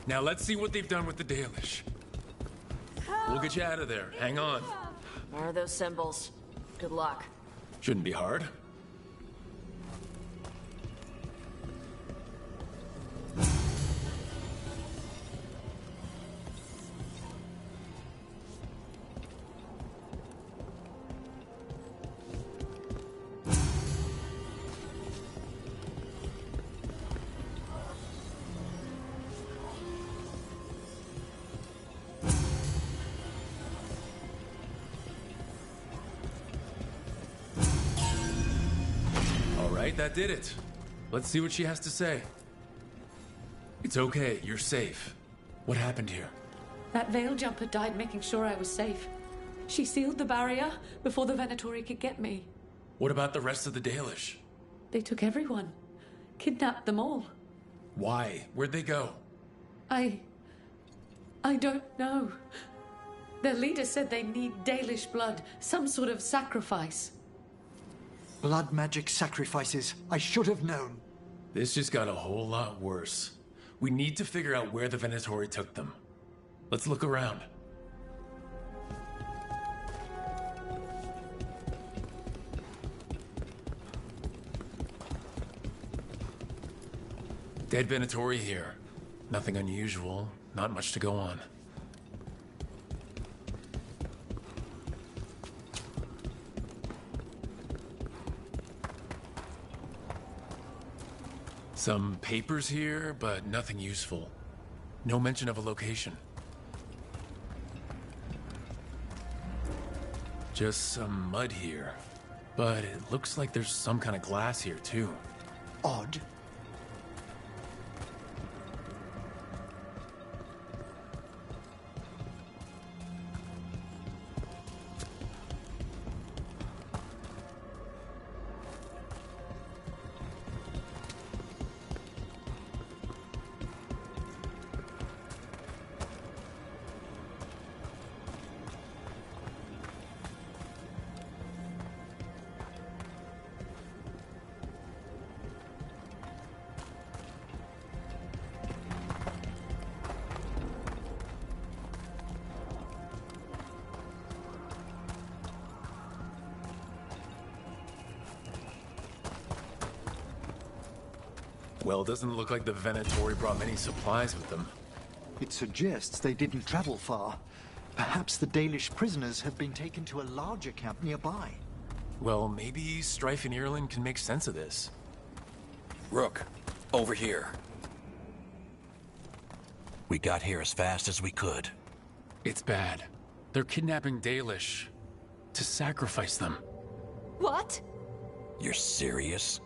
Now let's see what they've done with the Dalish. We'll get you out of there. Hang on. Where are those symbols? Good luck. Shouldn't be hard. That did it. Let's see what she has to say. It's okay, you're safe. What happened here? That veil jumper died making sure I was safe. She sealed the barrier before the Venatori could get me. What about the rest of the Dalish? They took everyone. Kidnapped them all. Why? Where'd they go? I don't know. Their leader said they need Dalish blood, some sort of sacrifice. Blood magic sacrifices. I should have known. This just got a whole lot worse. We need to figure out where the Venatori took them. Let's look around. Dead Venatori here. Nothing unusual. Not much to go on. Some papers here, but nothing useful. No mention of a location. Just some mud here. But it looks like there's some kind of glass here, too. Odd. Well, it doesn't look like the Venatori brought many supplies with them. It suggests they didn't travel far. Perhaps the Dalish prisoners have been taken to a larger camp nearby. Well, maybe Strife and Ireland can make sense of this. Rook, over here. We got here as fast as we could. It's bad. They're kidnapping Dalish to sacrifice them. What? You're serious?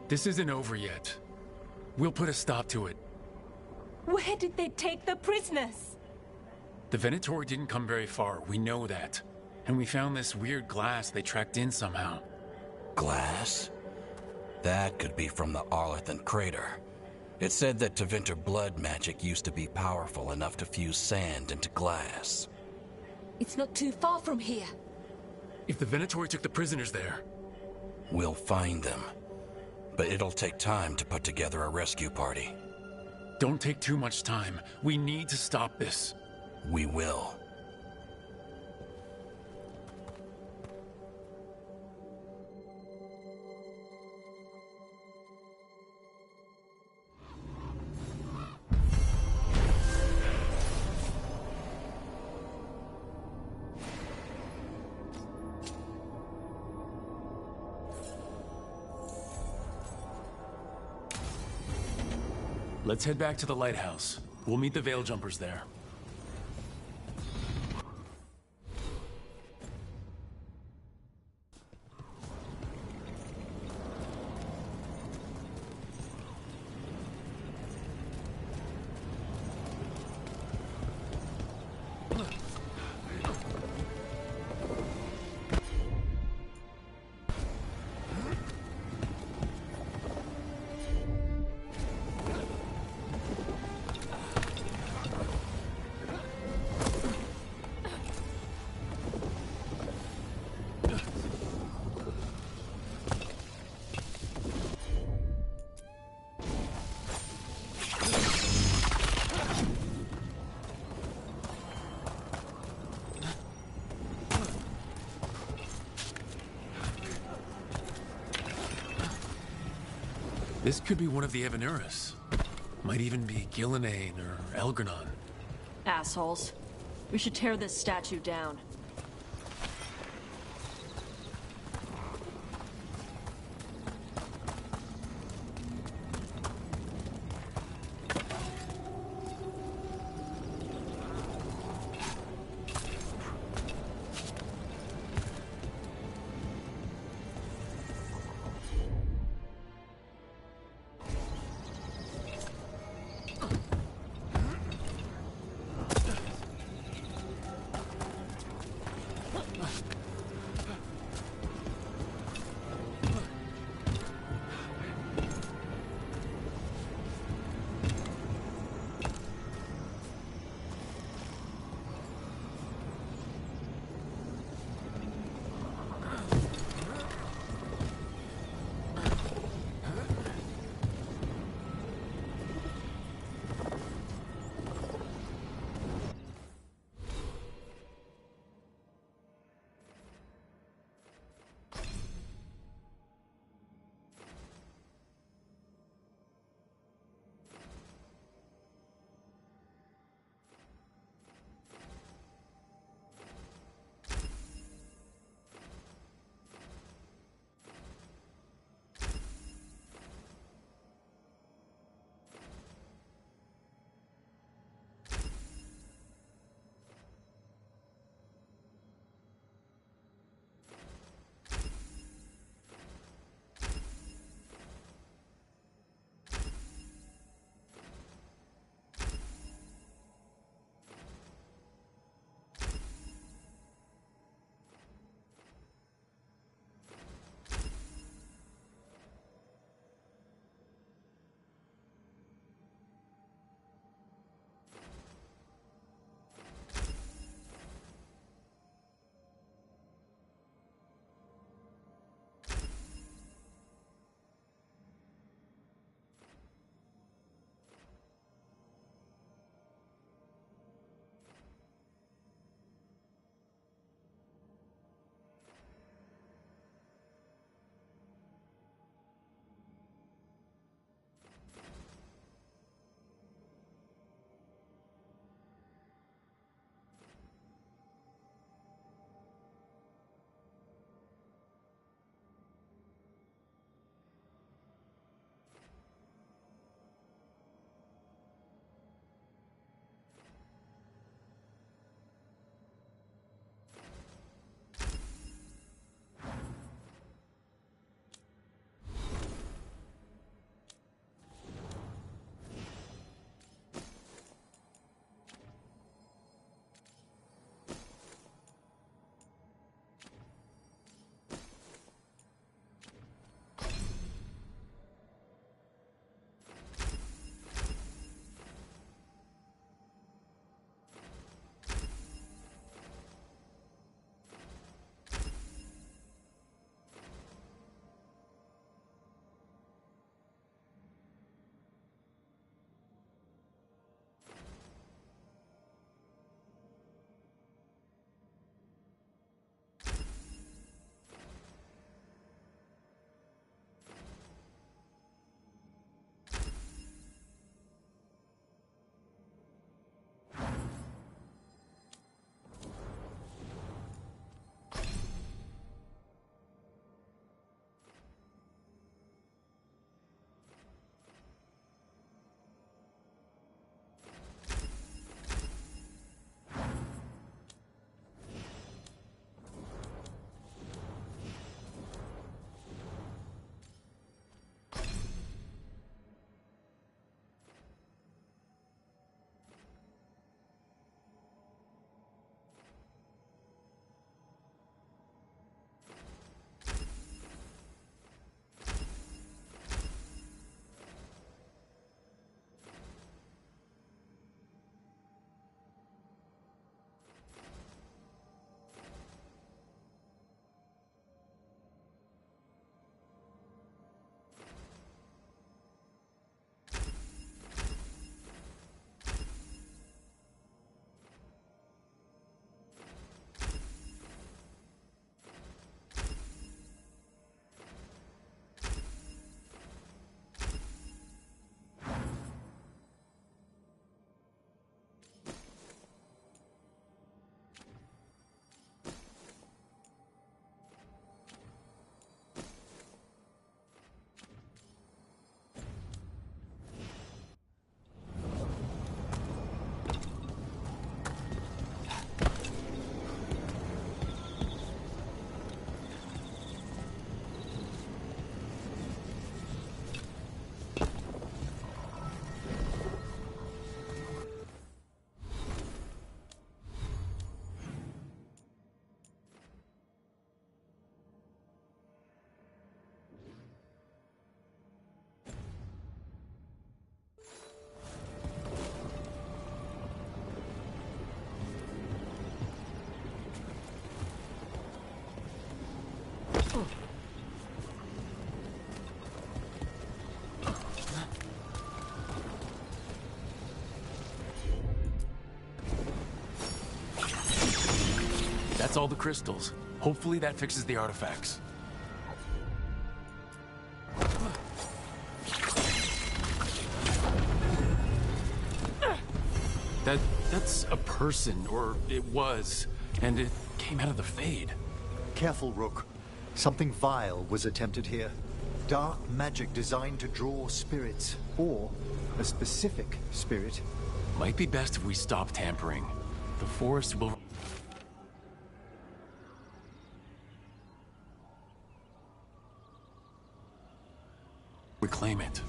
This isn't over yet. We'll put a stop to it. Where did they take the prisoners? The Venatori didn't come very far, we know that. And we found this weird glass they tracked in somehow. Glass? That could be from the Arlethan crater. It said that Tevinter blood magic used to be powerful enough to fuse sand into glass. It's not too far from here. If the Venatori took the prisoners there... We'll find them. But it'll take time to put together a rescue party. Don't take too much time. We need to stop this. We will. Let's head back to the lighthouse. We'll meet the Veil Jumpers there. This could be one of the Evanuris. Might even be Gillenane or Elgranon. Assholes. We should tear this statue down. That's all the crystals. Hopefully that fixes the artifacts. That's a person, or it was, and it came out of the Fade. Careful, Rook. Something vile was attempted here. Dark magic designed to draw spirits, or a specific spirit. Might be best if we stop tampering. The forest will... reclaim it.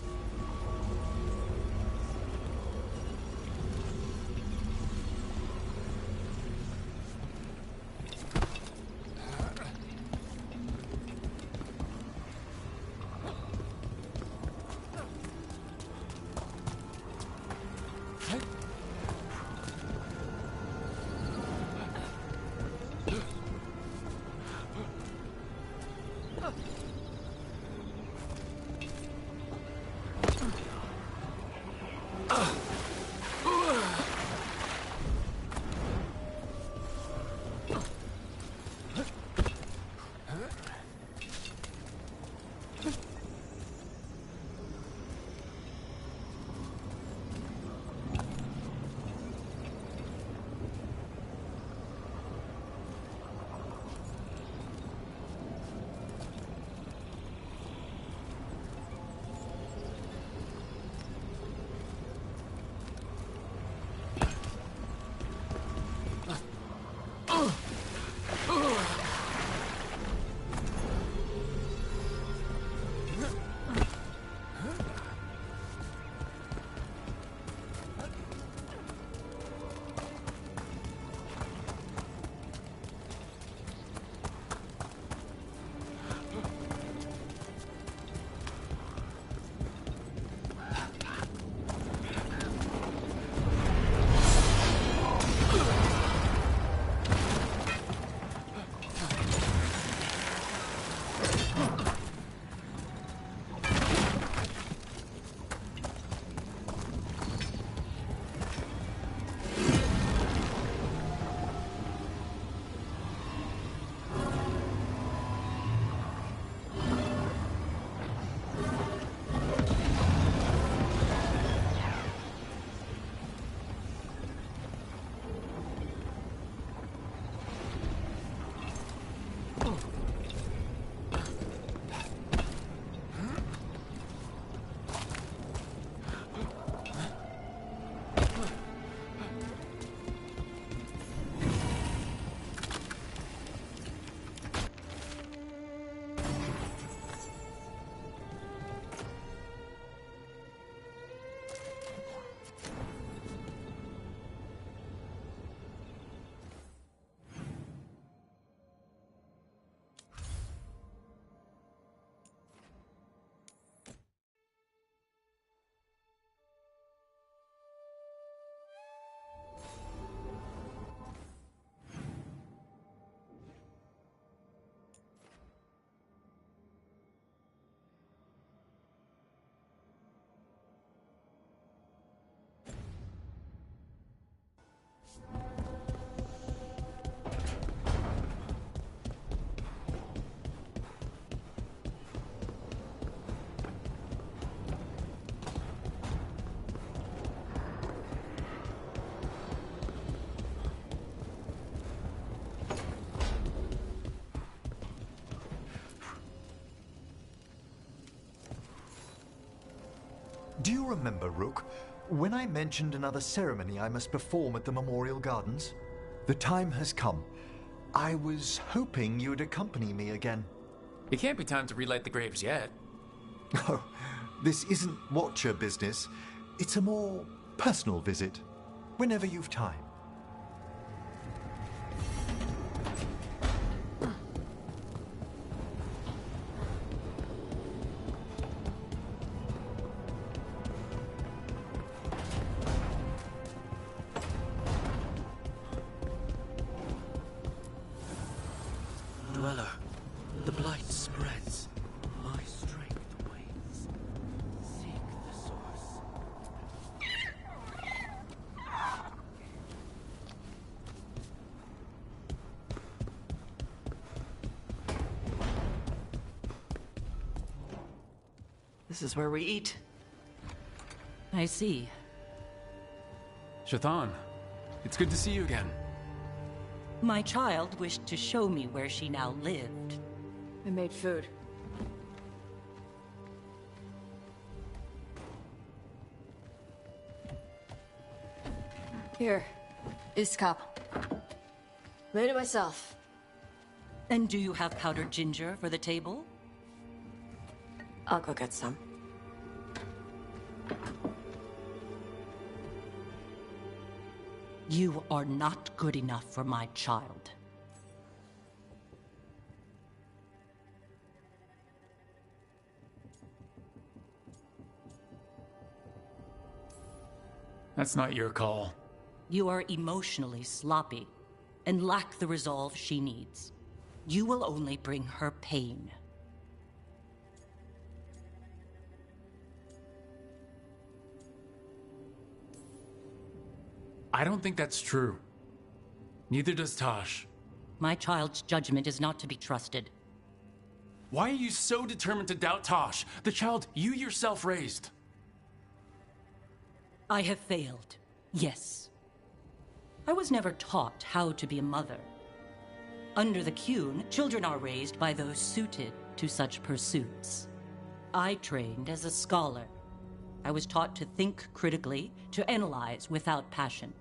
Do you remember, Rook, when I mentioned another ceremony I must perform at the Memorial Gardens? The time has come. I was hoping you'd accompany me again. It can't be time to relight the graves yet. Oh, this isn't Watcher business. It's a more personal visit, whenever you've time. Dweller, the blight spreads, my strength wanes. Seek the source. This is where we eat. I see. Shathan, it's good to see you again. My child wished to show me where she now lived. I made food. Here, this cup. Made it myself. And do you have powdered ginger for the table? I'll go get some. You are not good enough for my child. That's not your call. You are emotionally sloppy and lack the resolve she needs. You will only bring her pain. I don't think that's true. Neither does Tosh. My child's judgment is not to be trusted. Why are you so determined to doubt Tosh, the child you yourself raised? I have failed, yes. I was never taught how to be a mother. Under the Qun, children are raised by those suited to such pursuits. I trained as a scholar. I was taught to think critically, to analyze without passion,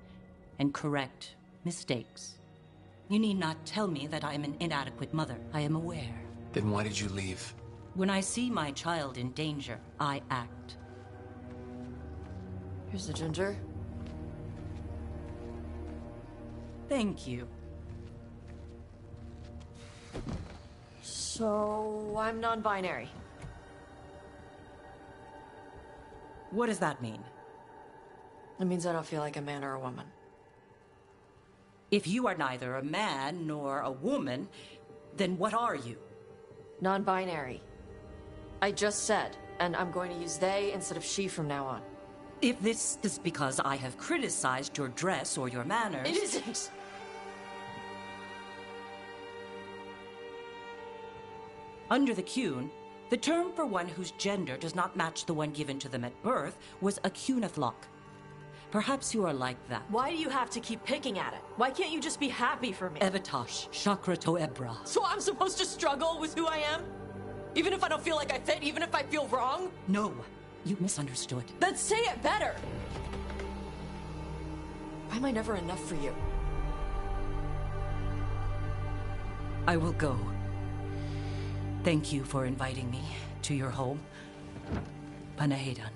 and correct mistakes. You need not tell me that I am an inadequate mother. I am aware. Then why did you leave? When I see my child in danger, I act. Here's the ginger. Thank you. So, I'm non-binary. What does that mean? It means I don't feel like a man or a woman. If you are neither a man nor a woman, then what are you? Non-binary. I just said, and I'm going to use they instead of she from now on. If this is because I have criticized your dress or your manners... It isn't! Under the Qun, the term for one whose gender does not match the one given to them at birth was a Qunathlok. Perhaps you are like that. Why do you have to keep picking at it? Why can't you just be happy for me? Evatosh, Chakra to Ebra. So I'm supposed to struggle with who I am? Even if I don't feel like I fit, even if I feel wrong? No, you misunderstood. Then say it better! Why am I never enough for you? I will go. Thank you for inviting me to your home. Panahedan.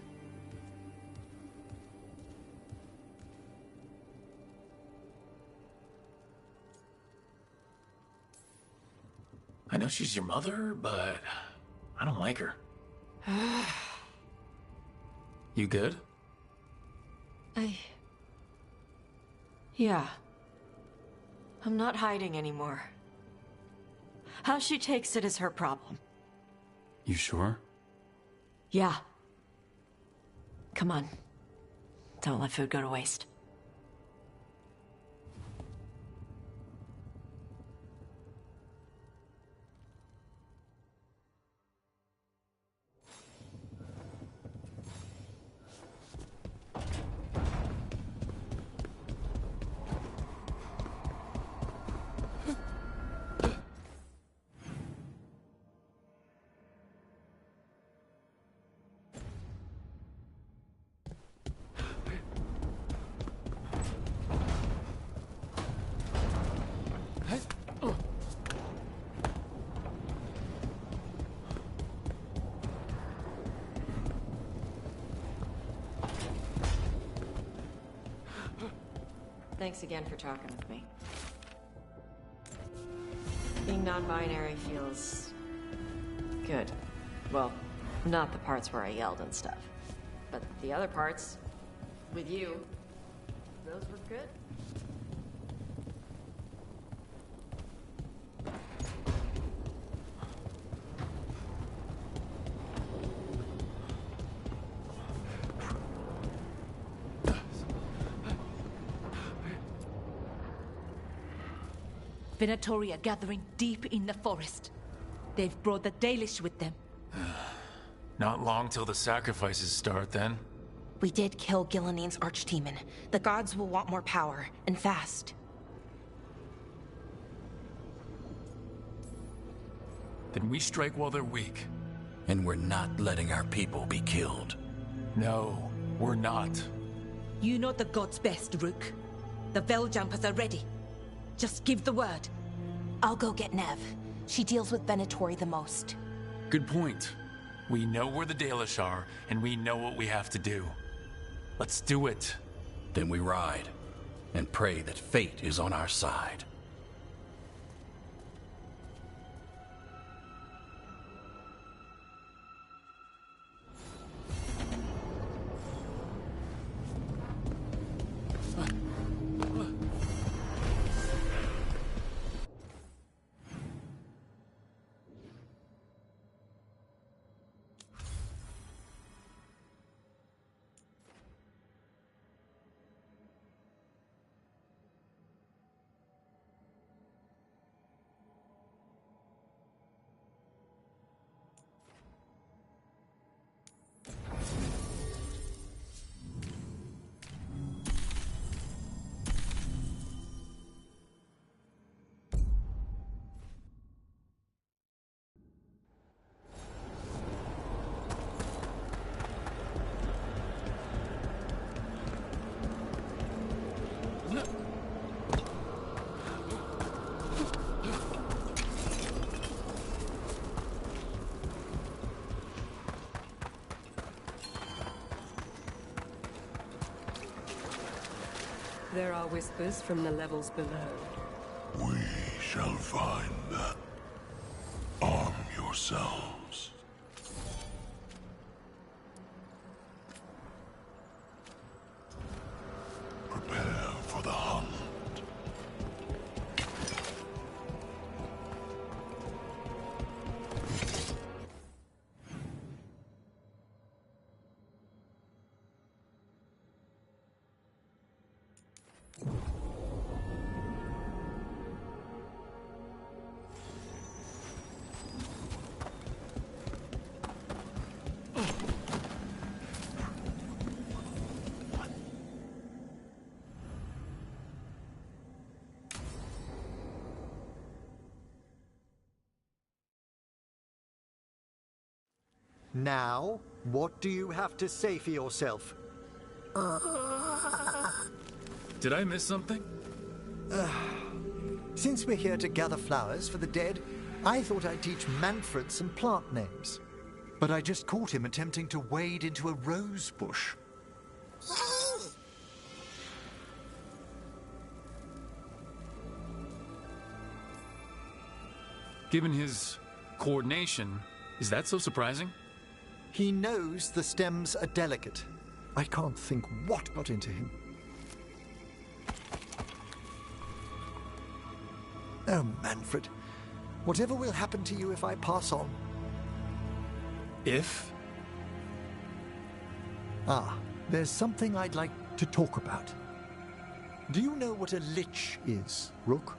I know she's your mother, but I don't like her. You good? Yeah. I'm not hiding anymore. How she takes it is her problem. You sure? Yeah. Come on. Don't let food go to waste. Thanks again for talking with me. Being non-binary feels good. Well, not the parts where I yelled and stuff. But the other parts, with you, those were good. Venatori are gathering deep in the forest. They've brought the Dalish with them. Not long till the sacrifices start, then. We did kill Gilanine's archdemon. The gods will want more power, and fast. Then we strike while they're weak. And we're not letting our people be killed. No, we're not. You know the gods best, Rook. The Veiljumpers are ready. Just give the word. I'll go get Nev. She deals with Venatori the most. Good point. We know where the Dalish are, and we know what we have to do. Let's do it. Then we ride, and pray that fate is on our side. There are whispers from the levels below. We shall find that. Arm yourselves. Prepare for the hunt. Now, what do you have to say for yourself? Did I miss something? Since we're here to gather flowers for the dead, I thought I'd teach Manfred some plant names. But I just caught him attempting to wade into a rose bush. Given his coordination, is that so surprising? He knows the stems are delicate. I can't think what got into him. Oh, Manfred. Whatever will happen to you if I pass on? If? There's something I'd like to talk about. Do you know what a lich is, Rook?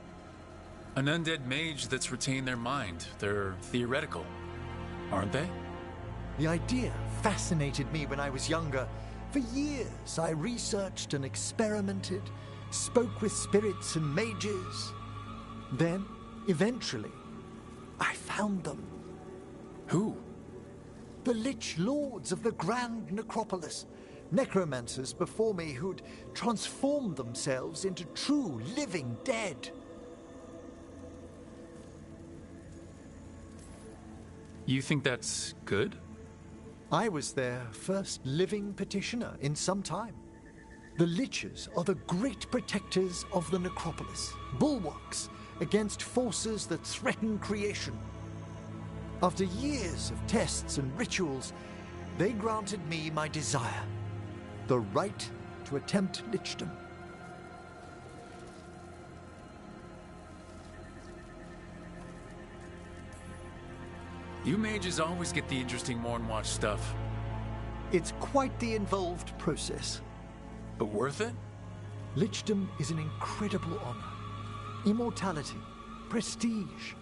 An undead mage that's retained their mind. They're theoretical, aren't they? The idea fascinated me when I was younger. For years, I researched and experimented, spoke with spirits and mages. Then, eventually, I found them. Who? The Lich Lords of the Grand Necropolis. Necromancers before me who'd transformed themselves into true living dead. You think that's good? I was their first living petitioner in some time. The Liches are the great protectors of the necropolis, bulwarks against forces that threaten creation. After years of tests and rituals, they granted me my desire, the right to attempt lichdom. You mages always get the interesting Mornwatch stuff. It's quite the involved process. But worth it? Lichdom is an incredible honor. Immortality, prestige,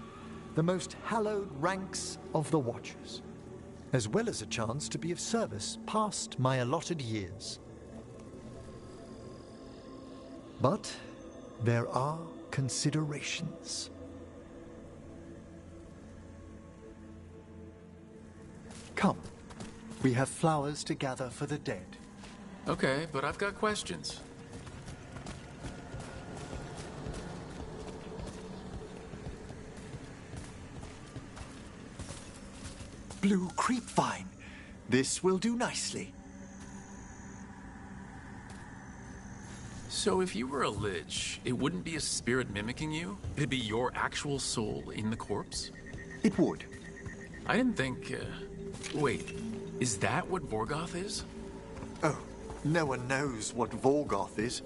the most hallowed ranks of the Watchers, as well as a chance to be of service past my allotted years. But there are considerations. Come, we have flowers to gather for the dead. Okay, but I've got questions. Blue creepvine. This will do nicely. So if you were a lich, it wouldn't be a spirit mimicking you? It'd be your actual soul in the corpse? It would. I didn't think... Wait, is that what Vorgoth is? Oh, no one knows what Vorgoth is.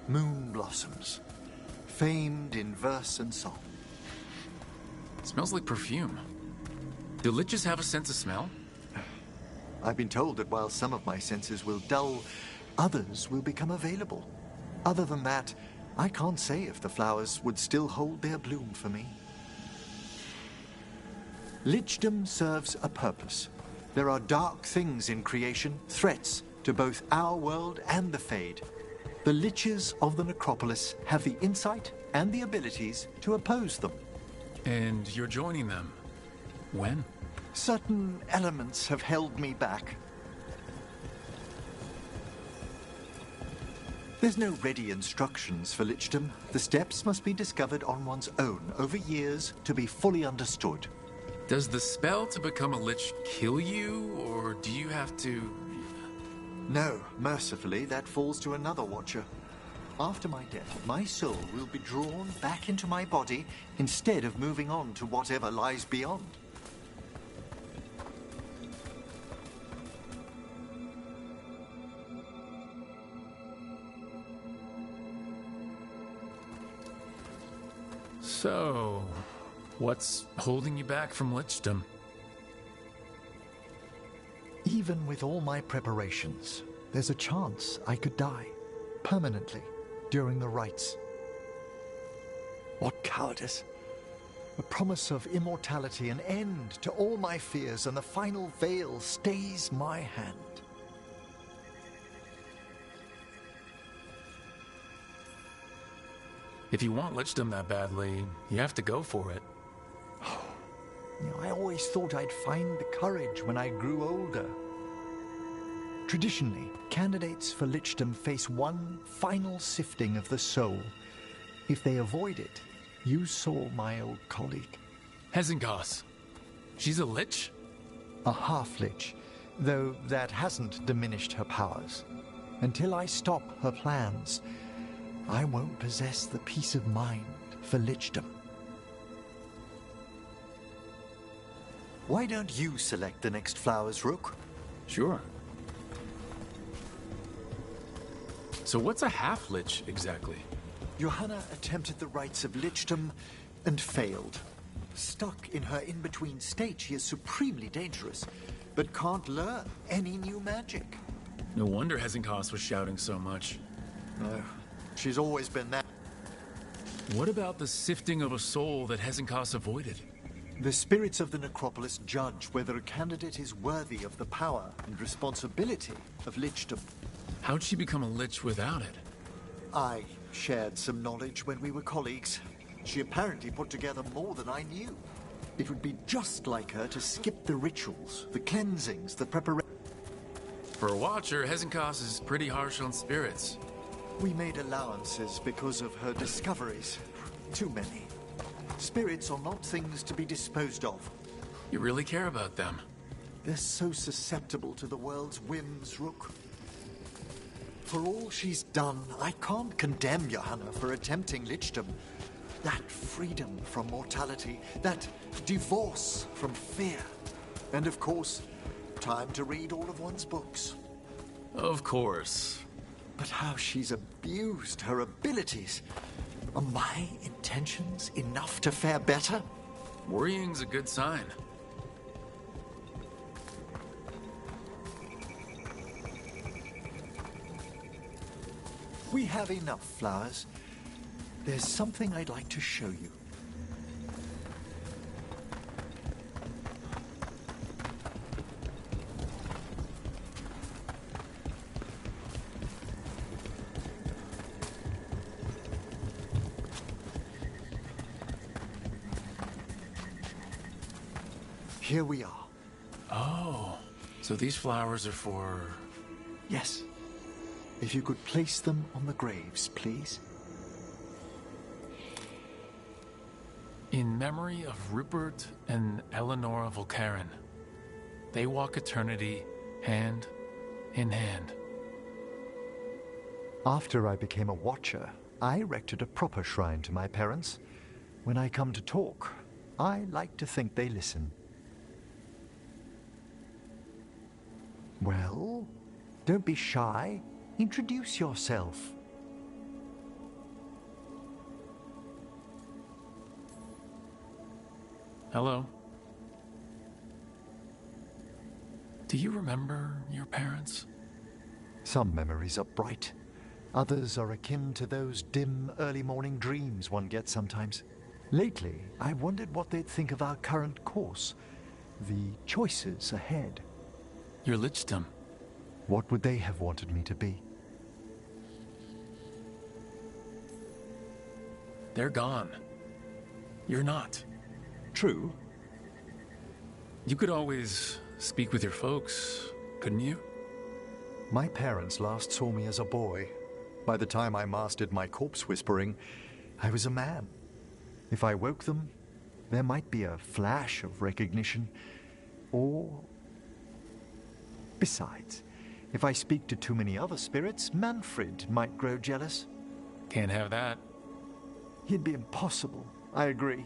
Moon blossoms, famed in verse and song. It smells like perfume. Do liches have a sense of smell? I've been told that while some of my senses will dull, others will become available. Other than that, I can't say if the flowers would still hold their bloom for me. Lichdom serves a purpose. There are dark things in creation, threats to both our world and the Fade. The liches of the Necropolis have the insight and the abilities to oppose them. And you're joining them. When? Certain elements have held me back. There's no ready instructions for lichdom. The steps must be discovered on one's own over years to be fully understood. Does the spell to become a lich kill you, or do you have to... No, mercifully, that falls to another Watcher. After my death, my soul will be drawn back into my body instead of moving on to whatever lies beyond. So, what's holding you back from lichdom? Even with all my preparations, there's a chance I could die permanently during the rites. What cowardice! A promise of immortality, an end to all my fears, and the final veil stays my hand. If you want lichdom that badly, you have to go for it. I always thought I'd find the courage when I grew older. Traditionally, candidates for lichdom face one final sifting of the soul. If they avoid it, you saw my old colleague. Hezenkos. She's a lich? A half-lich, though that hasn't diminished her powers. Until I stop her plans, I won't possess the peace of mind for lichdom. Why don't you select the next flowers, Rook? Sure. So what's a half-lich, exactly? Johanna attempted the rites of lichdom and failed. Stuck in her in-between state, she is supremely dangerous, but can't learn any new magic. No wonder Hezenkos was shouting so much. No, she's always been that. What about the sifting of a soul that Hezenkos avoided? The spirits of the Necropolis judge whether a candidate is worthy of the power and responsibility of lichdom. How'd she become a lich without it? I shared some knowledge when we were colleagues. She apparently put together more than I knew. It would be just like her to skip the rituals, the cleansings, the preparation. For a Watcher, Hezenkos is pretty harsh on spirits. We made allowances because of her discoveries. Too many. Spirits are not things to be disposed of. You really care about them. They're so susceptible to the world's whims, Rook. For all she's done, I can't condemn Johanna for attempting lichdom. That freedom from mortality, that divorce from fear. And of course, time to read all of one's books. Of course. But how she's abused her abilities. Are my intentions enough to fare better? Worrying's a good sign. We have enough flowers. There's something I'd like to show you. Here we are. Oh, so these flowers are for... Yes. If you could place them on the graves, please. In memory of Rupert and Eleanor Volcaren. They walk eternity hand in hand. After I became a watcher, I erected a proper shrine to my parents. When I come to talk, I like to think they listen. Well, don't be shy. Introduce yourself. Hello. Do you remember your parents? Some memories are bright. Others are akin to those dim, early morning dreams one gets sometimes. Lately, I wondered what they'd think of our current course, the choices ahead. Your lichdom. What would they have wanted me to be? They're gone. You're not. True. You could always speak with your folks, couldn't you? My parents last saw me as a boy. By the time I mastered my corpse whispering, I was a man. If I woke them, there might be a flash of recognition, or... Besides, if I speak to too many other spirits, Manfred might grow jealous. Can't have that. He'd be impossible. I agree.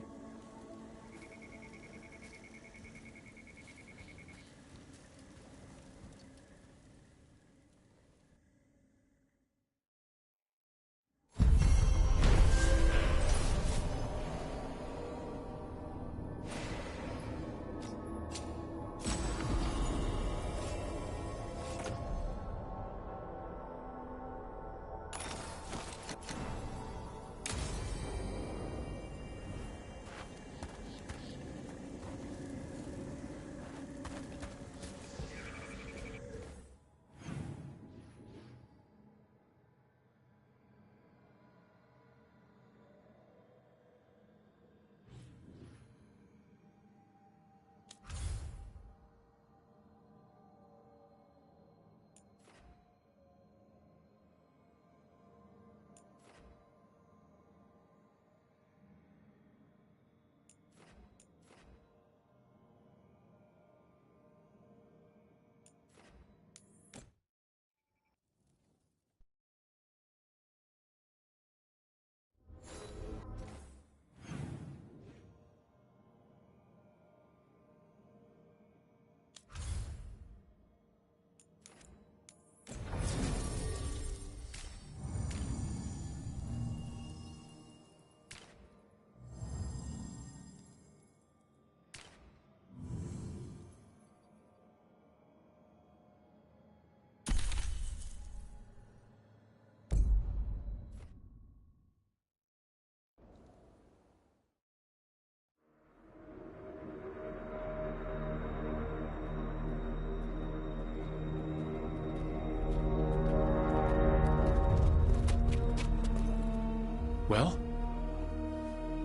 Well?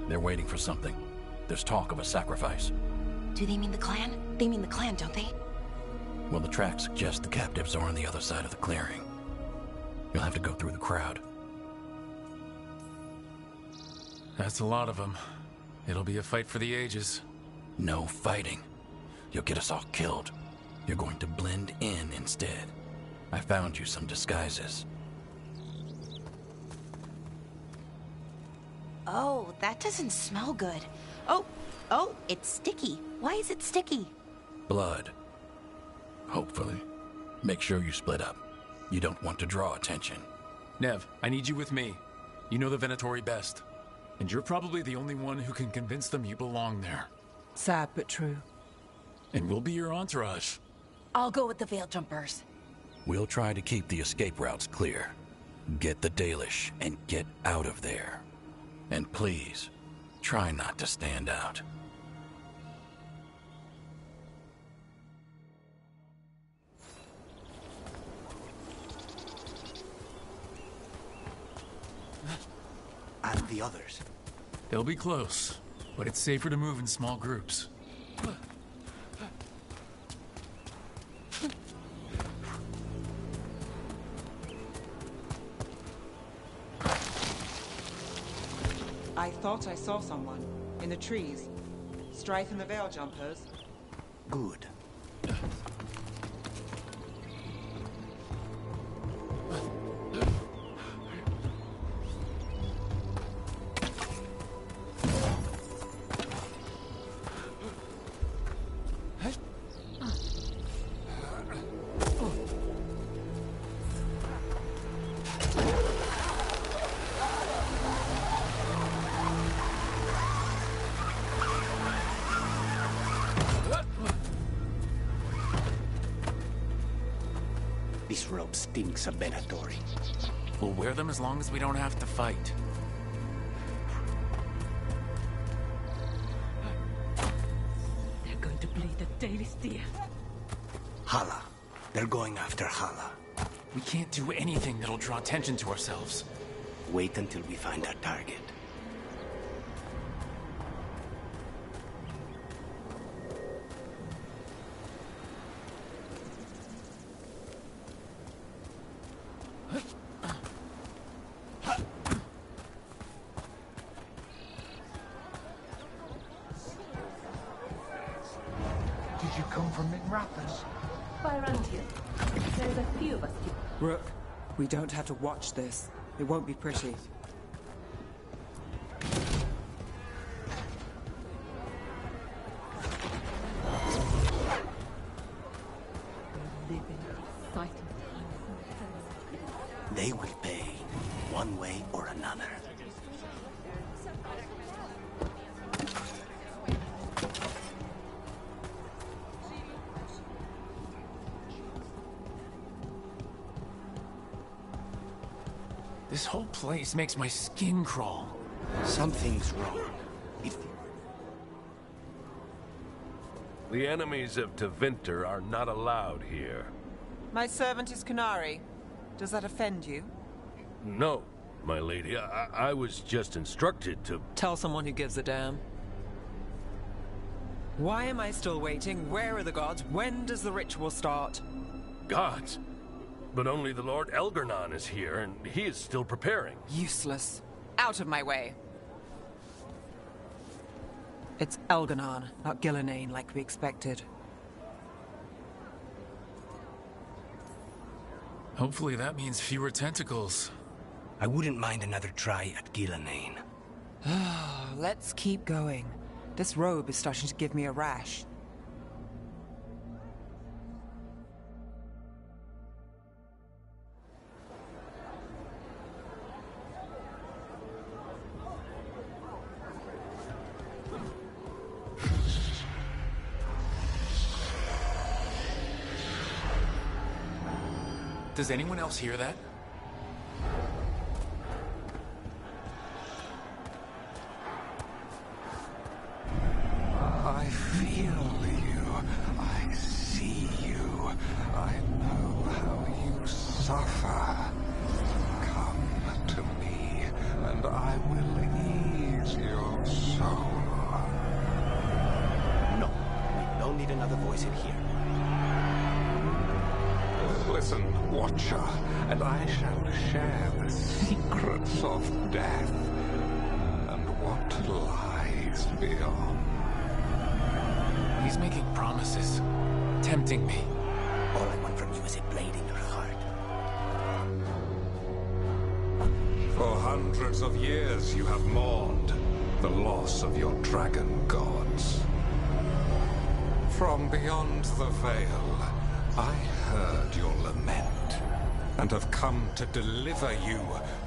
They're waiting for something. There's talk of a sacrifice. Do they mean the clan? They mean the clan, don't they? Well, the tracks suggest the captives are on the other side of the clearing. You'll have to go through the crowd. That's a lot of them. It'll be a fight for the ages. No fighting. You'll get us all killed. You're going to blend in instead. I found you some disguises. Oh, that doesn't smell good. Oh, it's sticky. Why is it sticky? Blood. Hopefully. Make sure you split up. You don't want to draw attention. Nev, I need you with me. You know the Venatori best. And you're probably the only one who can convince them you belong there. Sad but true. And we'll be your entourage. I'll go with the Veil Jumpers. We'll try to keep the escape routes clear. Get the Dalish and get out of there. And please, try not to stand out. And the others? They'll be close, but it's safer to move in small groups. I thought I saw someone. In the trees. Strife and the Veil Jumpers. Good. This robe stinks of Benatori. We'll wear them as long as we don't have to fight. They're going to bleed the Dalis dear. Hala. They're going after Hala. We can't do anything that'll draw attention to ourselves. Wait until we find our target. Did you come from Minrathas? Byrantium. There's a few of us. Rook, we don't have to watch this. It won't be pretty. They will pay, one way or another. This whole place makes my skin crawl. Something's wrong. The enemies of Tevinter are not allowed here. My servant is Canary. Does that offend you? No, my lady. I was just instructed to... Tell someone who gives a damn. Why am I still waiting? Where are the gods? When does the ritual start? Gods? But only the Lord Elgarnon is here, and he is still preparing. Useless. Out of my way. It's Elgarnon, not Gillenane like we expected. Hopefully that means fewer tentacles. I wouldn't mind another try at Gillenane. Let's keep going. This robe is starting to give me a rash. Does anyone else hear that? I feel you. I see you. I know how you suffer. Come to me, and I will ease your soul. No, we don't need another voice in here. Listen, Watcher, and I shall share the secrets of death and what lies beyond. He's making promises, tempting me. All I want from you is a blade in your heart. For hundreds of years you have mourned the loss of your dragon gods. From beyond the veil, I heard your lament, and have come to deliver you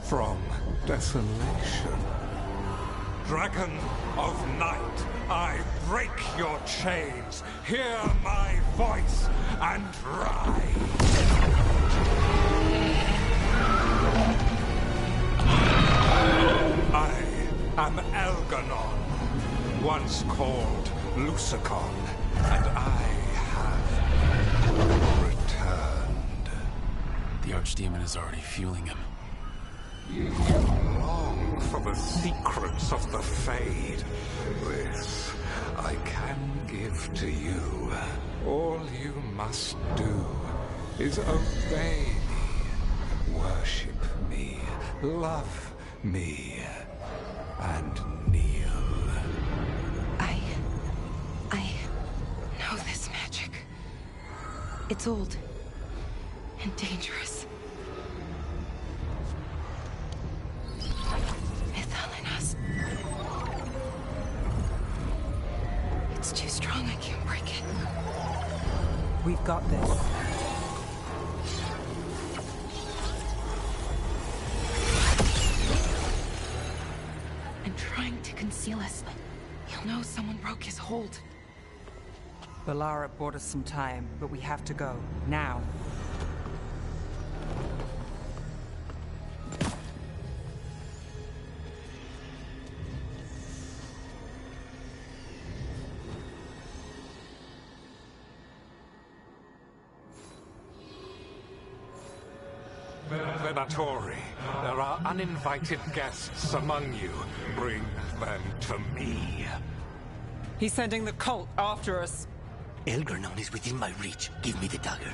from desolation. Dragon of Night, I break your chains, hear my voice, and rise! The Archdemon is already fueling him. You long for the secrets of the Fade. This I can give to you. All you must do is obey me, worship me, love me, and kneel. I know this magic. It's old and dangerous. Mythalinas. It's too strong, I can't break it. We've got this. I'm trying to conceal us. He'll know someone broke his hold. Balara bought us some time, but we have to go. Now. Venatori, there are uninvited guests among you. Bring them to me. He's sending the cult after us. Elgarnon is within my reach. Give me the dagger.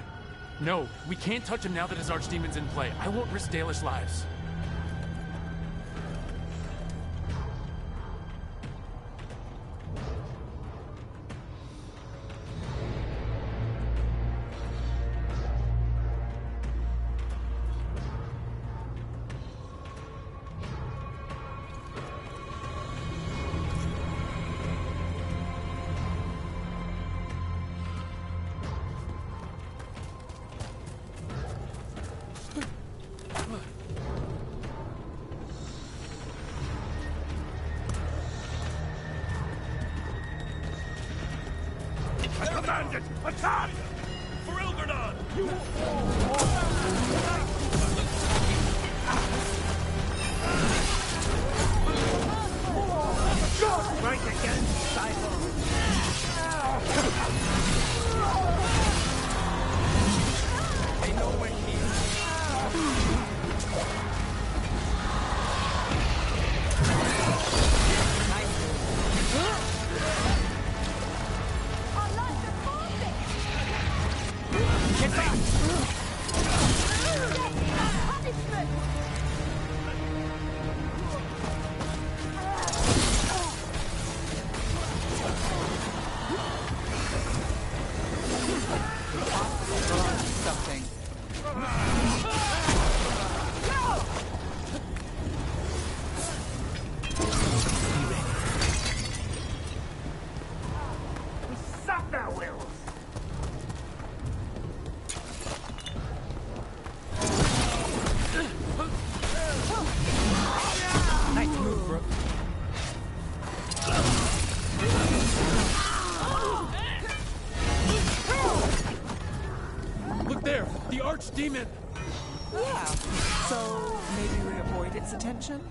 No, we can't touch him now that his Archdemon's in play. I won't risk Dalish lives. Command it! Attack! For Elgarnon! Strike again, Cycle! They know we're here. Get back! Something. Suck their wills! Nice move, Brooke. Look there! The Archdemon! Yeah. So maybe we avoid its attention?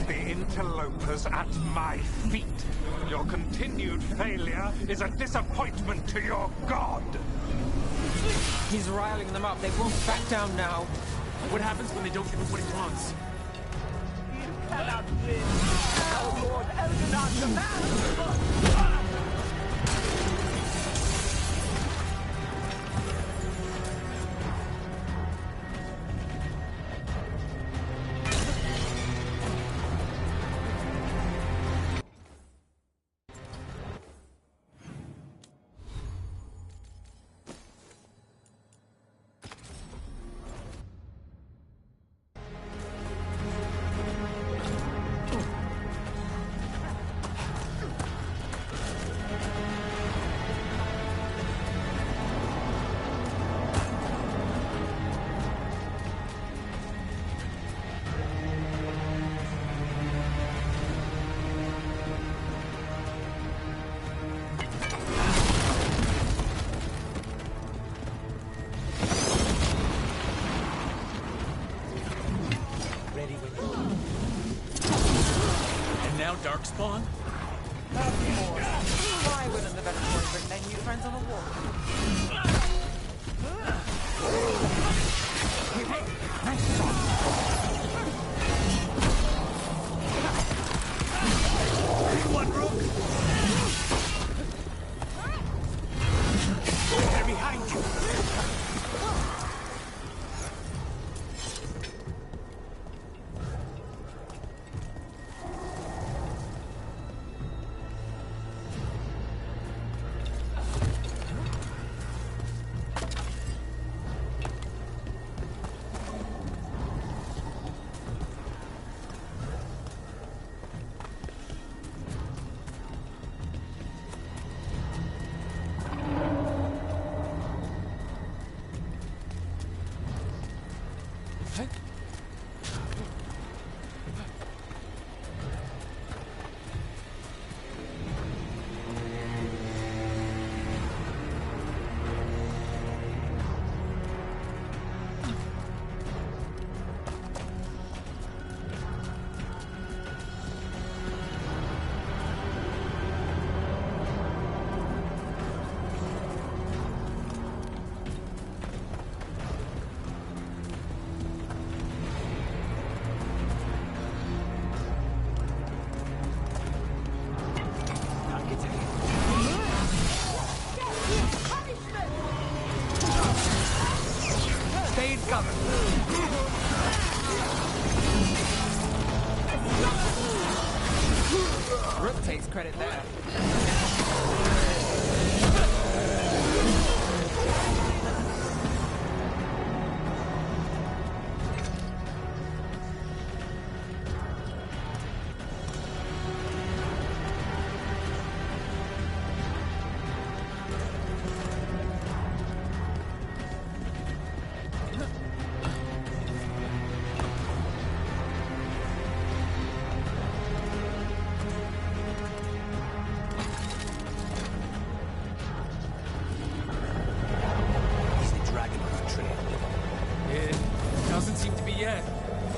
The interlopers at my feet. Your continued failure is a disappointment to your god. He's riling them up. They won't back down now. What happens when they don't give him what he wants? You cannot win! not the man! Darkspawn? Nothing more. Why wouldn't the better boys bring their new friends on a walk? Nice shot. One rook! They're behind you! Rook takes credit there.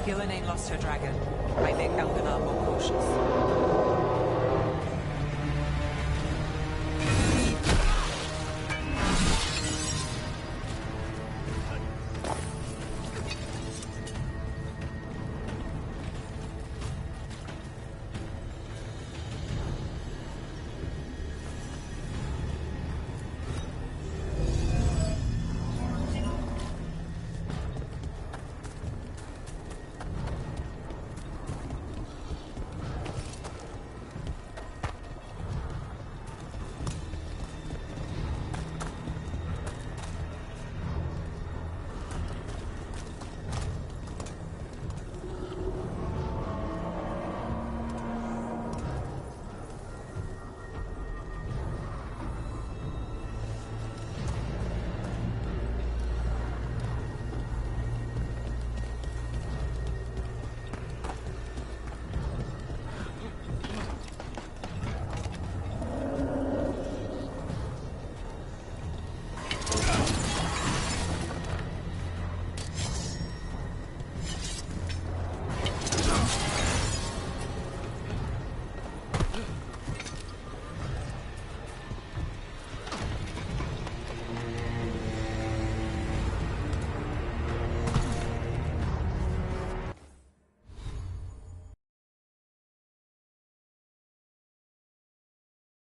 Gillen ain't lost her dragon. Might make Elganar more cautious.